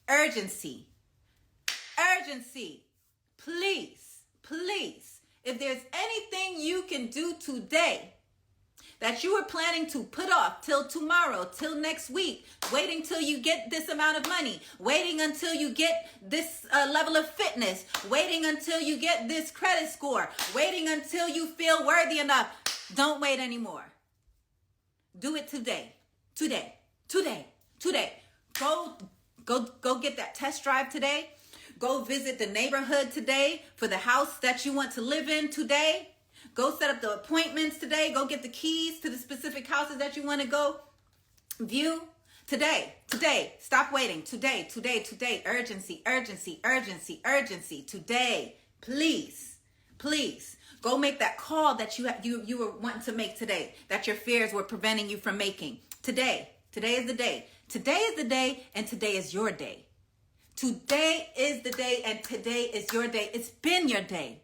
urgency. Urgency. Please, please, if there's anything you can do today that you were planning to put off till tomorrow, till next week, waiting till you get this amount of money, waiting until you get this level of fitness, waiting until you get this credit score, waiting until you feel worthy enough, don't wait anymore. Do it today. Today. Today. Today. Go get that test drive today. Go visit the neighborhood today for the house that you want to live in today. Go set up the appointments today. Go get the keys to the specific houses that you want to go view today. Today. Stop waiting. Today. Today. Today. Urgency. Urgency. Urgency. Urgency. Today. Please. Please. Go make that call that you were wanting to make today, that your fears were preventing you from making. Today. Today is the day. Today is the day, and today is your day. Today is the day, and today is your day. It's been your day.